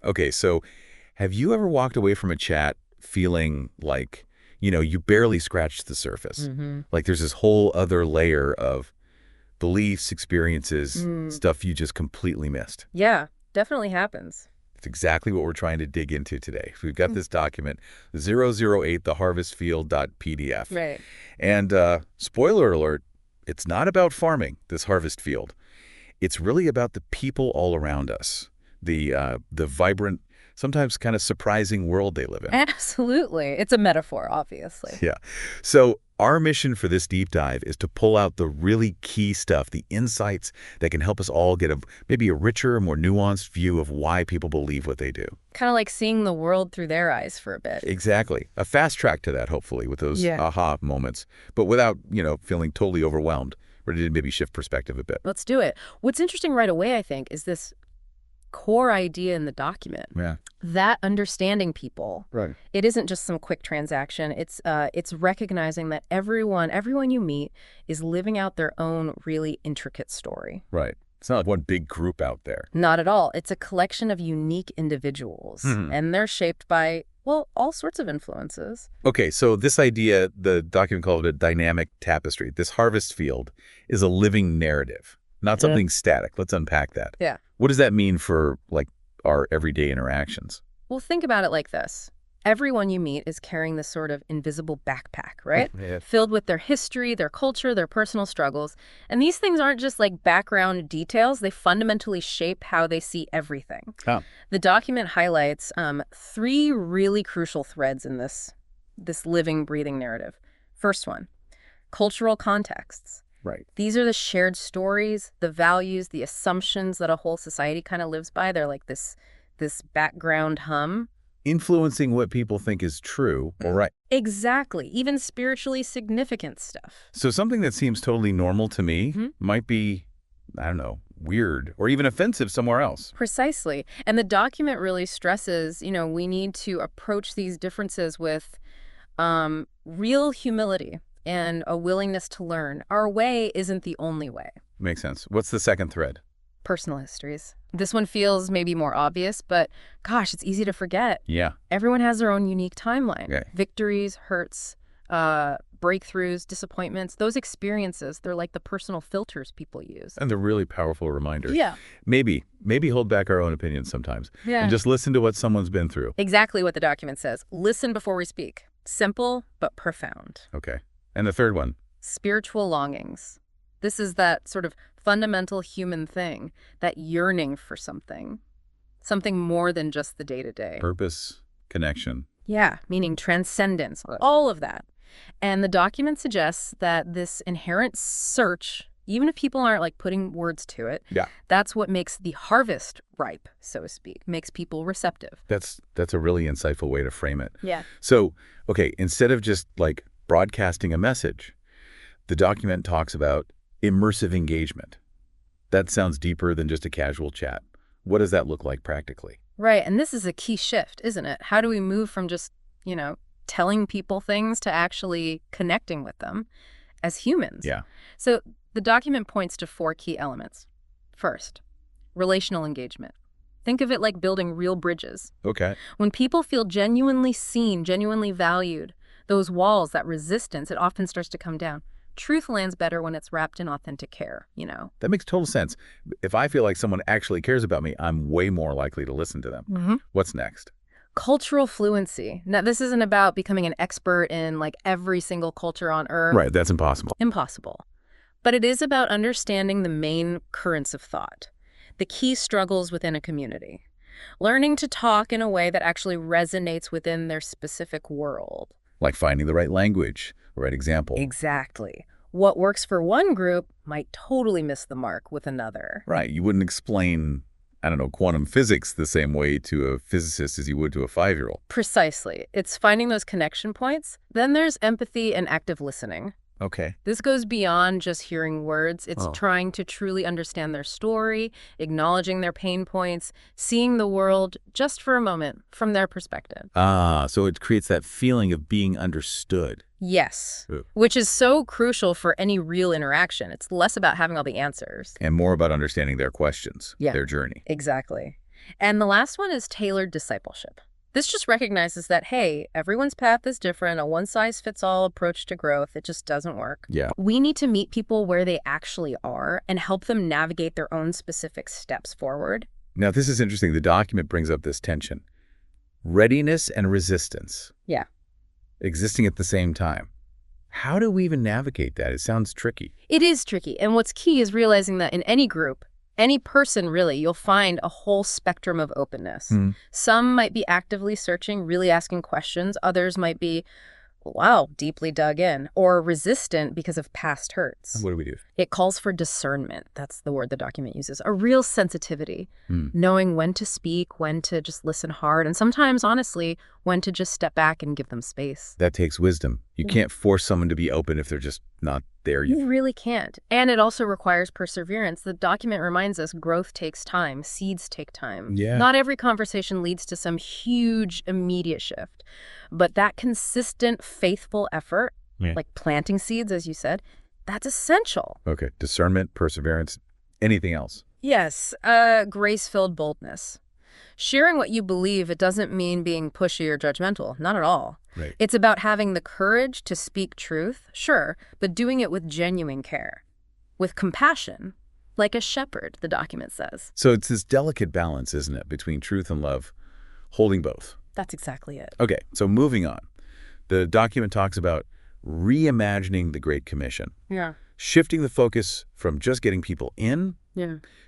Okay, so have you ever walked away from a chat feeling like, you barely scratched the surface? Like there's this whole other layer of beliefs, experiences, stuff you just completely missed. Yeah, definitely happens. It's exactly what we're trying to dig into today. So we've got this document, 008, theharvestfield.pdf. Right. And spoiler alert, it's not about farming, this harvest field. It's really about the people all around us, the vibrant, sometimes kind of surprising world they live in. Absolutely. It's a metaphor, obviously. Yeah. So our mission for this deep dive is to pull out the really key stuff, the insights that can help us all get maybe a richer, more nuanced view of why people believe what they do. Kind of like seeing the world through their eyes for a bit. Exactly. A fast track to that, hopefully, with those aha moments, but without, feeling totally overwhelmed, ready to maybe shift perspective a bit. Let's do it. What's interesting right away, I think, is this core idea in the document. Yeah. That understanding people. Right. It isn't just some quick transaction. It's recognizing that everyone you meet is living out their own really intricate story. Right. It's not like one big group out there. Not at all. It's a collection of unique individuals, and they're shaped by, well, all sorts of influences. Okay, so this idea, the document called it a dynamic tapestry. This harvest field is a living narrative, not something static. Let's unpack that. Yeah. What does that mean for, like, our everyday interactions? Well, think about it like this. Everyone you meet is carrying this sort of invisible backpack, right? Yeah. Filled with their history, their culture, their personal struggles. And these things aren't just like background details. They fundamentally shape how they see everything. Oh. The document highlights 3 really crucial threads in this living, breathing narrative. First one, cultural contexts. Right. These are the shared stories, the values, the assumptions that a whole society kind of lives by. They're like this background hum. Influencing what people think is true or right. Exactly. Even spiritually significant stuff. So something that seems totally normal to me might be, I don't know, weird or even offensive somewhere else. Precisely. And the document really stresses, we need to approach these differences with real humility and a willingness to learn. Our way isn't the only way. Makes sense. What's the second thread? Personal histories. This one feels maybe more obvious, but gosh, it's easy to forget. Yeah. Everyone has their own unique timeline. Okay. Victories, hurts, breakthroughs, disappointments, those experiences, they're like the personal filters people use. And they're really powerful reminders. Yeah. Maybe hold back our own opinions sometimes. Yeah. And just listen to what someone's been through. Exactly what the document says. Listen before we speak. Simple, but profound. Okay. And the third one? Spiritual longings. This is that sort of fundamental human thing, that yearning for something more than just the day-to-day. Purpose, connection. Yeah, meaning transcendence, all of that. And the document suggests that this inherent search, even if people aren't like putting words to it, that's what makes the harvest ripe, so to speak, makes people receptive. That's a really insightful way to frame it. Yeah. So, okay, instead of just like broadcasting a message, the document talks about immersive engagement. That sounds deeper than just a casual chat. What does that look like practically? Right, and this is a key shift, isn't it? How do we move from just, telling people things to actually connecting with them as humans? Yeah. So the document points to 4 key elements. First, relational engagement. Think of it like building real bridges. Okay. When people feel genuinely seen, genuinely valued, those walls, that resistance, it often starts to come down. Truth lands better when it's wrapped in authentic care, That makes total sense. If I feel like someone actually cares about me, I'm way more likely to listen to them. What's next? Cultural fluency. Now, this isn't about becoming an expert in like every single culture on Earth. Right, that's impossible. Impossible. But it is about understanding the main currents of thought, the key struggles within a community, learning to talk in a way that actually resonates within their specific world. Like finding the right language, the right example. Exactly. What works for one group might totally miss the mark with another. Right. You wouldn't explain, I don't know, quantum physics the same way to a physicist as you would to a 5-year-old. Precisely. It's finding those connection points. Then there's empathy and active listening. Okay. This goes beyond just hearing words. It's trying to truly understand their story, acknowledging their pain points, seeing the world just for a moment from their perspective. So it creates that feeling of being understood. Yes, which is so crucial for any real interaction. It's less about having all the answers. And more about understanding their questions, their journey. Exactly. And the last one is tailored discipleship. This just recognizes that, hey, everyone's path is different. A one-size-fits-all approach to growth, it just doesn't work. Yeah. We need to meet people where they actually are and help them navigate their own specific steps forward. Now, this is interesting. The document brings up this tension. Readiness and resistance. Yeah. Existing at the same time. How do we even navigate that? It sounds tricky. It is tricky. And what's key is realizing that in any group, any person really, you'll find a whole spectrum of openness. Some might be actively searching, really asking questions. Others might be, wow, deeply dug in, or resistant because of past hurts. What do we do? It calls for discernment. That's the word the document uses. A real sensitivity, knowing when to speak, when to just listen hard, and sometimes, honestly, when to just step back and give them space. That takes wisdom. You can't force someone to be open if they're just not there. You really can't. And it also requires perseverance. The document reminds us growth takes time. Seeds take time. Yeah. Not every conversation leads to some huge, immediate shift. But that consistent, faithful effort, like planting seeds, as you said, that's essential. Okay. Discernment, perseverance, anything else? Yes. Grace-filled boldness. Sharing what you believe, it doesn't mean being pushy or judgmental. Not at all. Right. It's about having the courage to speak truth, sure, but doing it with genuine care, with compassion, like a shepherd, the document says. So it's this delicate balance, isn't it, between truth and love, holding both. That's exactly it. Okay, so moving on. The document talks about reimagining the Great Commission. Yeah. Shifting the focus from just getting people in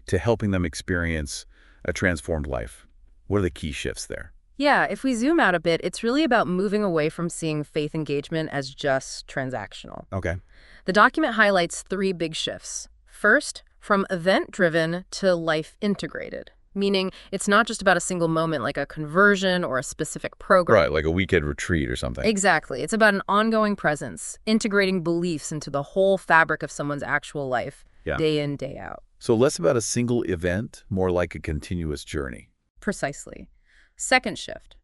to helping them experience a transformed life. What are the key shifts there? Yeah, if we zoom out a bit, it's really about moving away from seeing faith engagement as just transactional. Okay. The document highlights 3 big shifts. First, from event-driven to life-integrated, meaning it's not just about a single moment like a conversion or a specific program. Right, like a weekend retreat or something. Exactly. It's about an ongoing presence, integrating beliefs into the whole fabric of someone's actual life, day in, day out. So less about a single event, more like a continuous journey. Precisely. Second shift,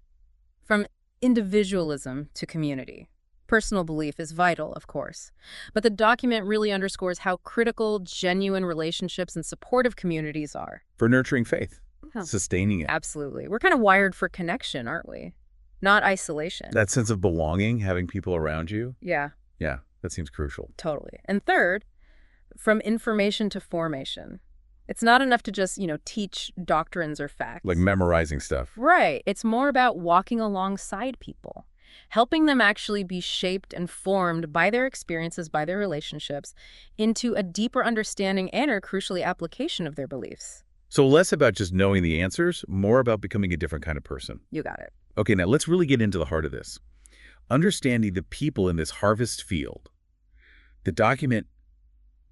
from individualism to community. Personal belief is vital, of course, but the document really underscores how critical genuine relationships and supportive communities are. For nurturing faith, sustaining it. Absolutely. We're kind of wired for connection, aren't we? Not isolation. That sense of belonging, having people around you. Yeah. Yeah, that seems crucial. Totally. And third, from information to formation. It's not enough to just, teach doctrines or facts. Like memorizing stuff. Right. It's more about walking alongside people, helping them actually be shaped and formed by their experiences, by their relationships, into a deeper understanding and, or crucially, application of their beliefs. So less about just knowing the answers, more about becoming a different kind of person. You got it. Okay, now let's really get into the heart of this. Understanding the people in this harvest field. The document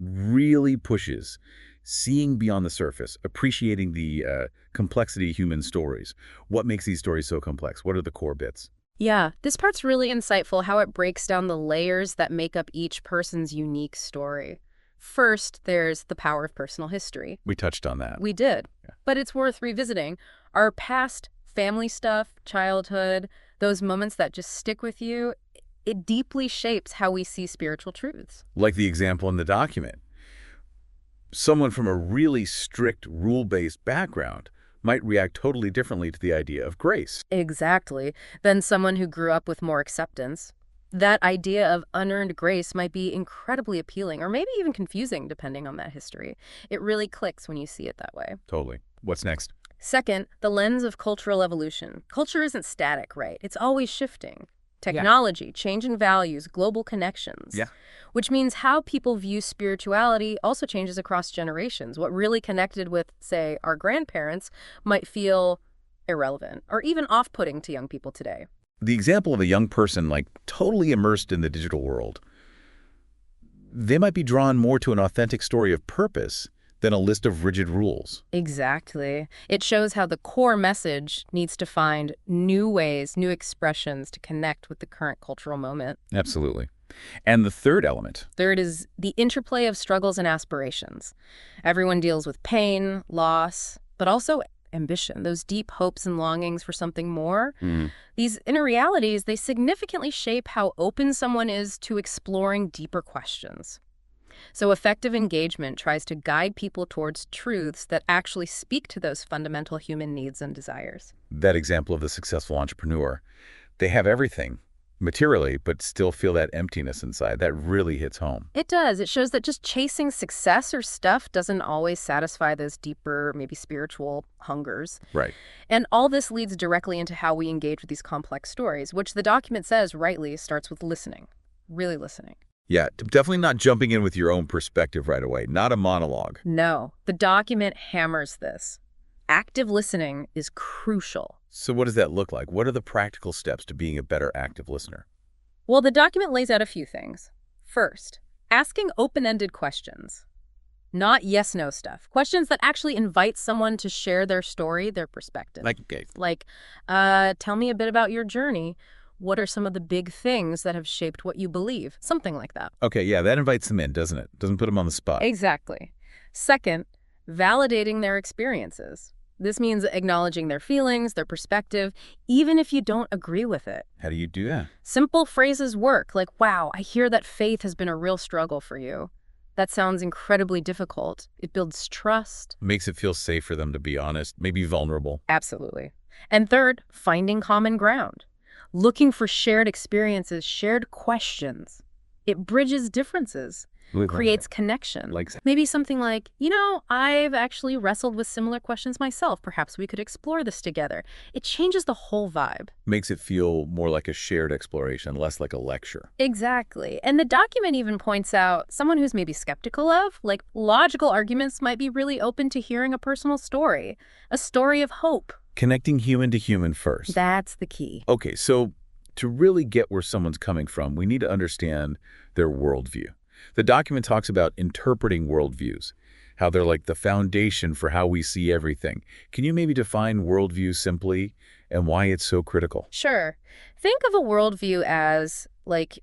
really pushes seeing beyond the surface, appreciating the complexity of human stories. What makes these stories so complex? What are the core bits? Yeah, this part's really insightful, how it breaks down the layers that make up each person's unique story. First, there's the power of personal history. We touched on that. We did, but it's worth revisiting. Our past family stuff, childhood, those moments that just stick with you, it deeply shapes how we see spiritual truths. Like the example in the document. Someone from a really strict, rule-based background might react totally differently to the idea of grace. Exactly. Than someone who grew up with more acceptance. That idea of unearned grace might be incredibly appealing, or maybe even confusing, depending on that history. It really clicks when you see it that way. Totally. What's next? Second, the lens of cultural evolution. Culture isn't static, right? It's always shifting. Technology, change in values, global connections. Which means how people view spirituality also changes across generations. What really connected with, say, our grandparents might feel irrelevant or even off-putting to young people today. The example of a young person like totally immersed in the digital world, they might be drawn more to an authentic story of purpose than a list of rigid rules. Exactly. It shows how the core message needs to find new ways, new expressions to connect with the current cultural moment. Absolutely. And the third element? Third is the interplay of struggles and aspirations. Everyone deals with pain, loss, but also ambition, those deep hopes and longings for something more. These inner realities, they significantly shape how open someone is to exploring deeper questions. So effective engagement tries to guide people towards truths that actually speak to those fundamental human needs and desires. That example of the successful entrepreneur, they have everything materially, but still feel that emptiness inside. That really hits home. It does. It shows that just chasing success or stuff doesn't always satisfy those deeper, maybe spiritual hungers. Right. And all this leads directly into how we engage with these complex stories, which the document says, rightly, starts with listening. Really listening. Yeah, definitely not jumping in with your own perspective right away. Not a monologue. No, the document hammers this. Active listening is crucial. So what does that look like? What are the practical steps to being a better active listener? Well, the document lays out a few things. First, asking open-ended questions. Not yes-no stuff. Questions that actually invite someone to share their story, their perspective. Like, tell me a bit about your journey. What are some of the big things that have shaped what you believe? Something like that. Okay, yeah, that invites them in, doesn't it? Doesn't put them on the spot. Exactly. Second, validating their experiences. This means acknowledging their feelings, their perspective, even if you don't agree with it. How do you do that? Simple phrases work, like, wow, I hear that faith has been a real struggle for you. That sounds incredibly difficult. It builds trust. Makes it feel safe for them to be honest, maybe vulnerable. Absolutely. And third, finding common ground. Looking for shared experiences, shared questions. It bridges differences. Creates connection. Maybe something like, I've actually wrestled with similar questions myself. Perhaps we could explore this together. It changes the whole vibe. Makes it feel more like a shared exploration, less like a lecture. Exactly. And the document even points out someone who's maybe skeptical of, like, logical arguments might be really open to hearing a personal story, a story of hope. Connecting human to human first. That's the key. Okay, so to really get where someone's coming from, we need to understand their worldview. The document talks about interpreting worldviews, how they're like the foundation for how we see everything. Can you maybe define worldview simply and why it's so critical? Sure. Think of a worldview as, like,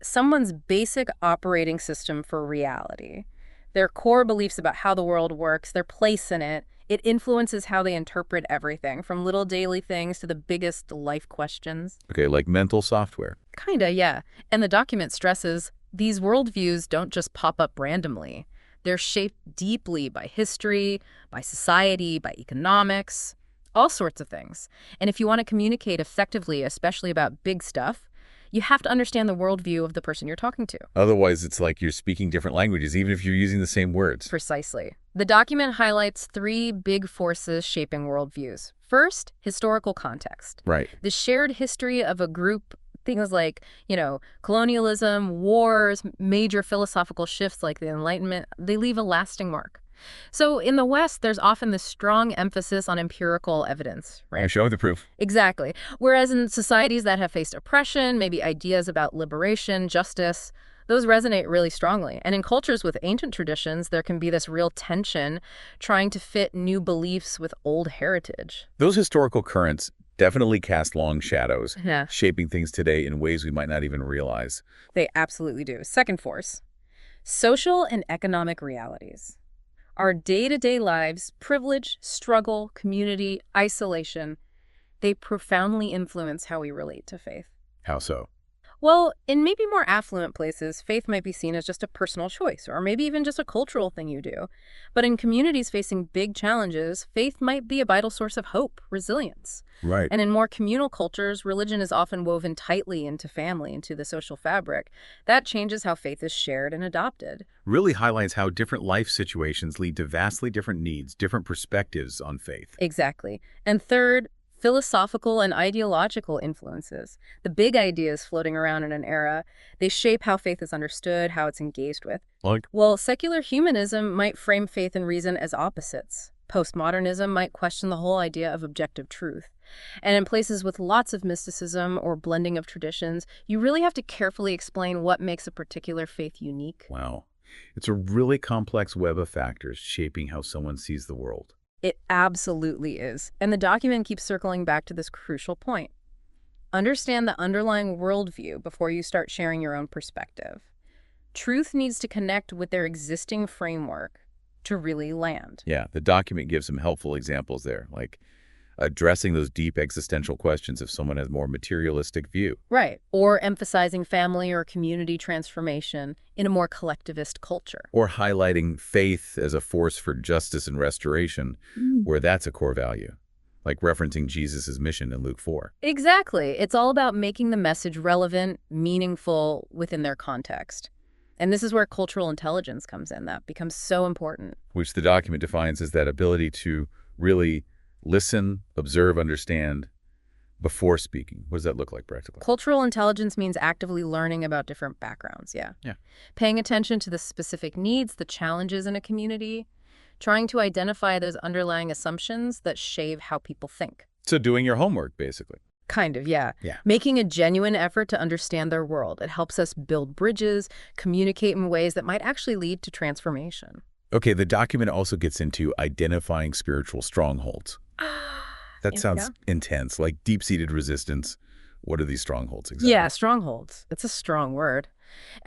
someone's basic operating system for reality. Their core beliefs about how the world works, their place in it. It influences how they interpret everything, from little daily things to the biggest life questions. Okay, like mental software. Kinda, yeah. And the document stresses these worldviews don't just pop up randomly. They're shaped deeply by history, by society, by economics, all sorts of things. And if you want to communicate effectively, especially about big stuff, you have to understand the worldview of the person you're talking to. Otherwise, it's like you're speaking different languages, even if you're using the same words. Precisely. The document highlights three big forces shaping worldviews. First, historical context. Right. The shared history of a group. Things like, colonialism, wars, major philosophical shifts like the Enlightenment, they leave a lasting mark. So in the West, there's often this strong emphasis on empirical evidence, right? Show the proof. Exactly. Whereas in societies that have faced oppression, maybe ideas about liberation, justice, those resonate really strongly. And in cultures with ancient traditions, there can be this real tension trying to fit new beliefs with old heritage. Those historical currents definitely cast long shadows, Yeah. shaping things today in ways we might not even realize. They absolutely do. Second force, social and economic realities. Our day-to-day lives, privilege, struggle, community, isolation, they profoundly influence how we relate to faith. How so? Well, in maybe more affluent places, faith might be seen as just a personal choice, or maybe even just a cultural thing you do. But in communities facing big challenges, faith might be a vital source of hope, resilience. Right. And in more communal cultures, religion is often woven tightly into family, into the social fabric. That changes how faith is shared and adopted. Really highlights how different life situations lead to vastly different needs, different perspectives on faith. Exactly. And third, philosophical and ideological influences. The big ideas floating around in an era, they shape how faith is understood, how it's engaged with. Like? Well, secular humanism might frame faith and reason as opposites. Postmodernism might question the whole idea of objective truth. And in places with lots of mysticism or blending of traditions, you really have to carefully explain what makes a particular faith unique. Wow. It's a really complex web of factors shaping how someone sees the world. It absolutely is. And the document keeps circling back to this crucial point. Understand the underlying worldview before you start sharing your own perspective. Truth needs to connect with their existing framework to really land. Yeah, the document gives some helpful examples there, like addressing those deep existential questions if someone has more materialistic view. Right. Or emphasizing family or community transformation in a more collectivist culture. Or highlighting faith as a force for justice and restoration, where that's a core value, like referencing Jesus' mission in Luke 4. Exactly. It's all about making the message relevant, meaningful within their context. And this is where cultural intelligence comes in. That becomes so important. Which the document defines as that ability to really listen, observe, understand before speaking. What does that look like practically? Cultural intelligence means actively learning about different backgrounds, yeah. Paying attention to the specific needs, the challenges in a community, trying to identify those underlying assumptions that shape how people think. So doing your homework, basically. Kind of, yeah. Making a genuine effort to understand their world. It helps us build bridges, communicate in ways that might actually lead to transformation. Okay, the document also gets into identifying spiritual strongholds. That sounds intense, like deep-seated resistance. What are these strongholds exactly? Yeah, strongholds. It's a strong word.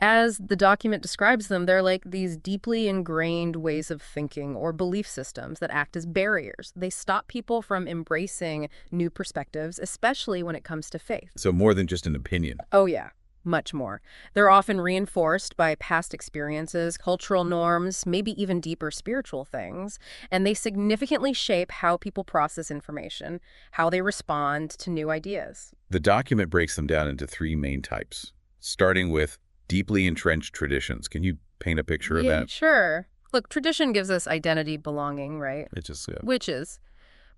As the document describes them, they're like these deeply ingrained ways of thinking or belief systems that act as barriers. They stop people from embracing new perspectives, especially when it comes to faith. So more than just an opinion. Oh, yeah. Much more. They're often reinforced by past experiences, cultural norms, maybe even deeper spiritual things, and they significantly shape how people process information, how they respond to new ideas. The document breaks them down into three main types, starting with deeply entrenched traditions. Can you paint a picture of that? Sure. Look, tradition gives us identity, belonging, right? It just, Which is.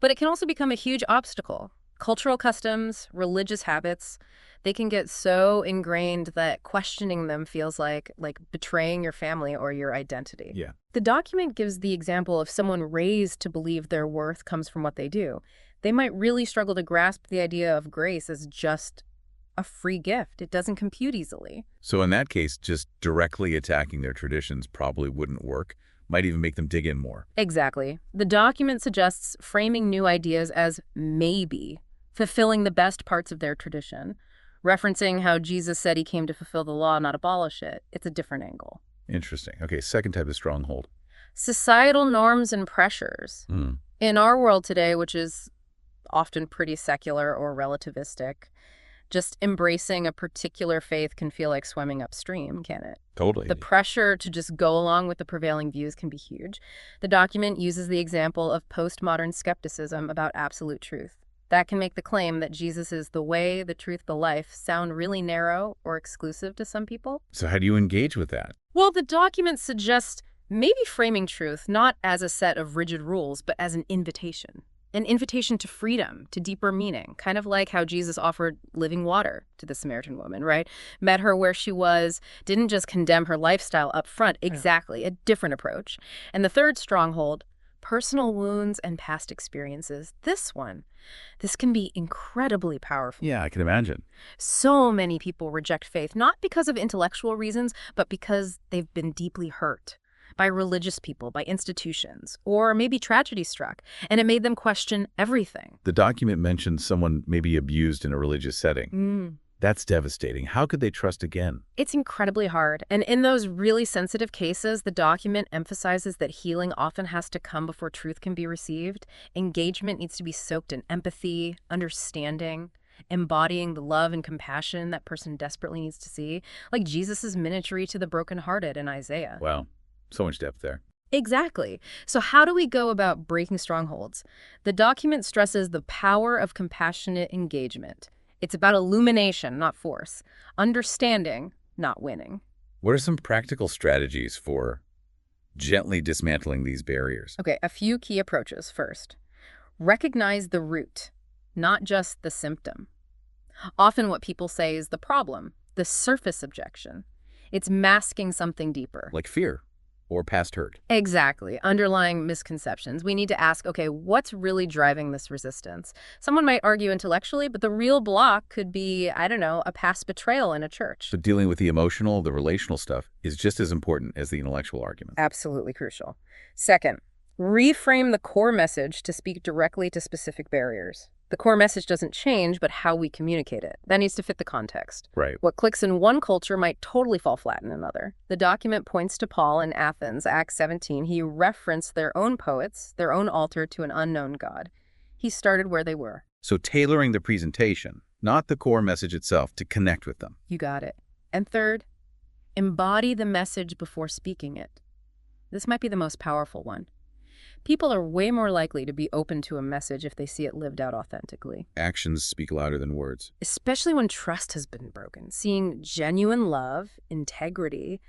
But it can also become a huge obstacle. Cultural customs, religious habits, they can get so ingrained that questioning them feels like betraying your family or your identity. Yeah. The document gives the example of someone raised to believe their worth comes from what they do. They might really struggle to grasp the idea of grace as just a free gift. It doesn't compute easily. So in that case, just directly attacking their traditions probably wouldn't work. Might even make them dig in more. Exactly. The document suggests framing new ideas as maybe fulfilling the best parts of their tradition, referencing how Jesus said he came to fulfill the law, not abolish it. It's a different angle. Interesting. Okay, second type of stronghold. Societal norms and pressures. In our world today, which is often pretty secular or relativistic, just embracing a particular faith can feel like swimming upstream, can't it? Totally. The pressure to just go along with the prevailing views can be huge. The document uses the example of postmodern skepticism about absolute truth. That can make the claim that Jesus is the way, the truth, the life sound really narrow or exclusive to some people. So how do you engage with that? Well, the document suggests maybe framing truth not as a set of rigid rules, but as an invitation. An invitation to freedom, to deeper meaning, kind of like how Jesus offered living water to the Samaritan woman, right? Met her where she was, didn't just condemn her lifestyle up front. Exactly, a different approach. And the third stronghold, personal wounds and past experiences. This can be incredibly powerful. Yeah, I can imagine. So many people reject faith, not because of intellectual reasons, but because they've been deeply hurt by religious people, by institutions, or maybe tragedy struck, and it made them question everything. The document mentions someone maybe abused in a religious setting. That's devastating. How could they trust again? It's incredibly hard. And in those really sensitive cases, the document emphasizes that healing often has to come before truth can be received. Engagement needs to be soaked in empathy, understanding, embodying the love and compassion that person desperately needs to see, like Jesus' ministry to the brokenhearted in Isaiah. Wow. So much depth there. Exactly. So how do we go about breaking strongholds? The document stresses the power of compassionate engagement. It's about illumination, not force. Understanding, not winning. What are some practical strategies for gently dismantling these barriers? Okay, a few key approaches. First, recognize the root, not just the symptom. Often what people say is the problem, the surface objection. It's masking something deeper. Like fear or past hurt. Exactly. Underlying misconceptions. We need to ask, okay, what's really driving this resistance? Someone might argue intellectually, but the real block could be, I don't know, a past betrayal in a church. So dealing with the emotional, the relational stuff is just as important as the intellectual argument. Absolutely crucial. Second, reframe the core message to speak directly to specific barriers. The core message doesn't change, but how we communicate it. That needs to fit the context. Right. What clicks in one culture might totally fall flat in another. The document points to Paul in Athens, Acts 17. He referenced their own poets, their own altar to an unknown God. He started where they were. So tailoring the presentation, not the core message itself, to connect with them. You got it. And third, embody the message before speaking it. This might be the most powerful one. People are way more likely to be open to a message if they see it lived out authentically. Actions speak louder than words. Especially when trust has been broken. Seeing genuine love, integrity,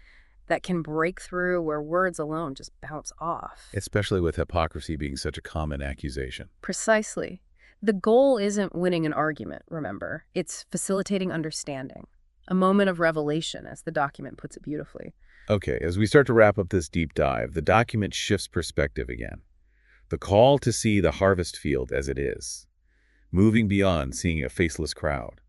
that can break through where words alone just bounce off. Especially with hypocrisy being such a common accusation. Precisely. The goal isn't winning an argument, remember. It's facilitating understanding. A moment of revelation, as the document puts it beautifully. Okay, as we start to wrap up this deep dive, the document shifts perspective again. The call to see the harvest field as it is, moving beyond seeing a faceless crowd,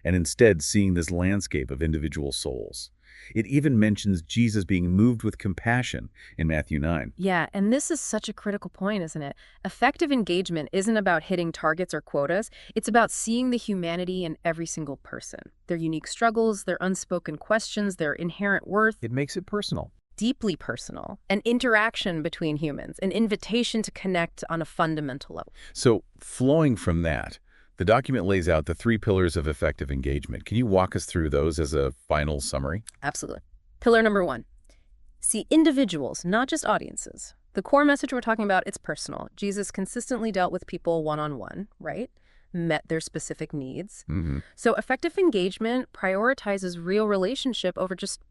and instead seeing this landscape of individual souls. It even mentions Jesus being moved with compassion in Matthew 9. Yeah, and this is such a critical point, isn't it? Effective engagement isn't about hitting targets or quotas. It's about seeing the humanity in every single person, their unique struggles, their unspoken questions, their inherent worth. It makes it personal. Deeply personal. An interaction between humans, an invitation to connect on a fundamental level. So, flowing from that, the document lays out the 3 pillars of effective engagement. Can you walk us through those as a final summary? Absolutely. Pillar number 1. See individuals, not just audiences. The core message we're talking about, it's personal. Jesus consistently dealt with people one-on-one, right? Met their specific needs. So effective engagement prioritizes real relationship over just,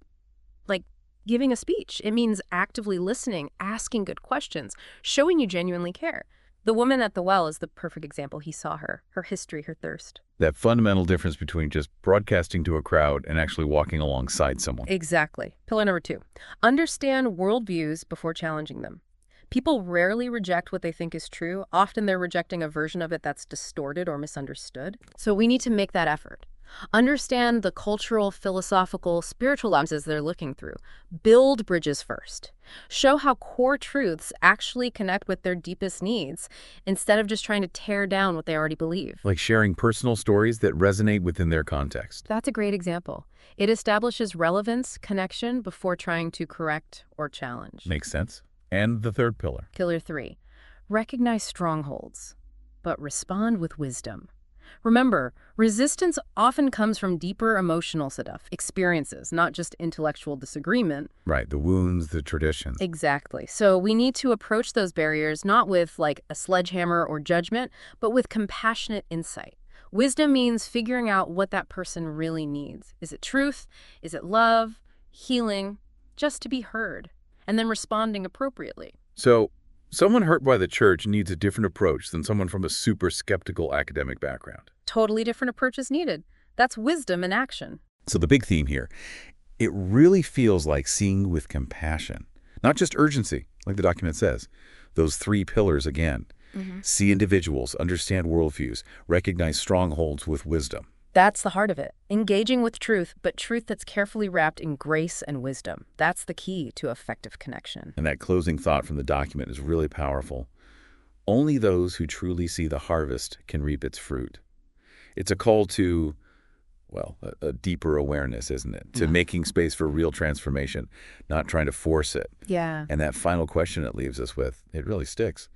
like, giving a speech. It means actively listening, asking good questions, showing you genuinely care. The woman at the well is the perfect example. He saw her history, her thirst. That fundamental difference between just broadcasting to a crowd and actually walking alongside someone. Exactly. Pillar number 2. Understand worldviews before challenging them. People rarely reject what they think is true. Often they're rejecting a version of it that's distorted or misunderstood. So we need to make that effort. Understand the cultural, philosophical, spiritual lenses they're looking through. Build bridges first. Show how core truths actually connect with their deepest needs instead of just trying to tear down what they already believe. Like sharing personal stories that resonate within their context. That's a great example. It establishes relevance, connection, before trying to correct or challenge. Makes sense. And the third pillar. Pillar 3. Recognize strongholds, but respond with wisdom. Remember, resistance often comes from deeper emotional stuff, experiences, not just intellectual disagreement. Right, the wounds, the traditions. Exactly. So we need to approach those barriers not with, like, a sledgehammer or judgment, but with compassionate insight. Wisdom means figuring out what that person really needs. Is it truth? Is it love? Healing? Just to be heard. And then responding appropriately. So, someone hurt by the church needs a different approach than someone from a super skeptical academic background. Totally different approach is needed. That's wisdom in action. So the big theme here, it really feels like seeing with compassion, not just urgency, like the document says. Those 3 pillars again. See individuals, understand worldviews, recognize strongholds with wisdom. That's the heart of it. Engaging with truth, but truth that's carefully wrapped in grace and wisdom. That's the key to effective connection. And that closing thought from the document is really powerful. Only those who truly see the harvest can reap its fruit. It's a call to, well, a deeper awareness, isn't it? To making space for real transformation, not trying to force it. Yeah. And that final question it leaves us with, it really sticks.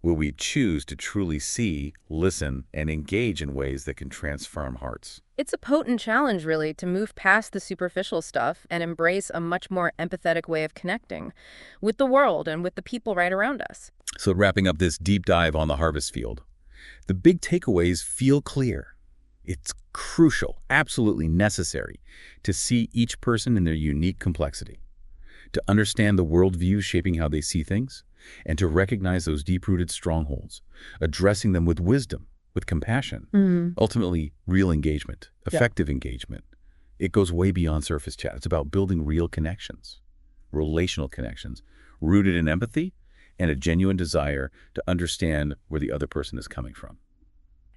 Will we choose to truly see, listen, and engage in ways that can transform hearts? It's a potent challenge, really, to move past the superficial stuff and embrace a much more empathetic way of connecting with the world and with the people right around us. So wrapping up this deep dive on the harvest field, the big takeaways feel clear. It's crucial, absolutely necessary, to see each person in their unique complexity, to understand the worldview shaping how they see things, and to recognize those deep-rooted strongholds, addressing them with wisdom, with compassion, ultimately real engagement, effective engagement. It goes way beyond surface chat. It's about building real connections, relational connections, rooted in empathy and a genuine desire to understand where the other person is coming from.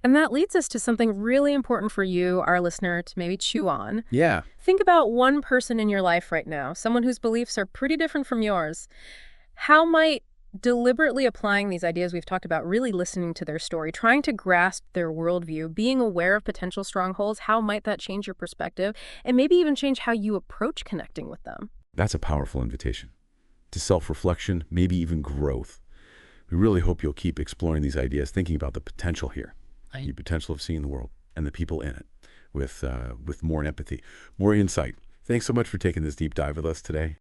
And that leads us to something really important for you, our listener, to maybe chew on. Yeah. Think about one person in your life right now, someone whose beliefs are pretty different from yours. How might deliberately applying these ideas we've talked about, really listening to their story, trying to grasp their worldview, being aware of potential strongholds, how might that change your perspective, and maybe even change how you approach connecting with them? That's a powerful invitation to self-reflection, maybe even growth. We really hope you'll keep exploring these ideas, thinking about the potential here, the potential of seeing the world and the people in it with more empathy, more insight. Thanks so much for taking this deep dive with us today.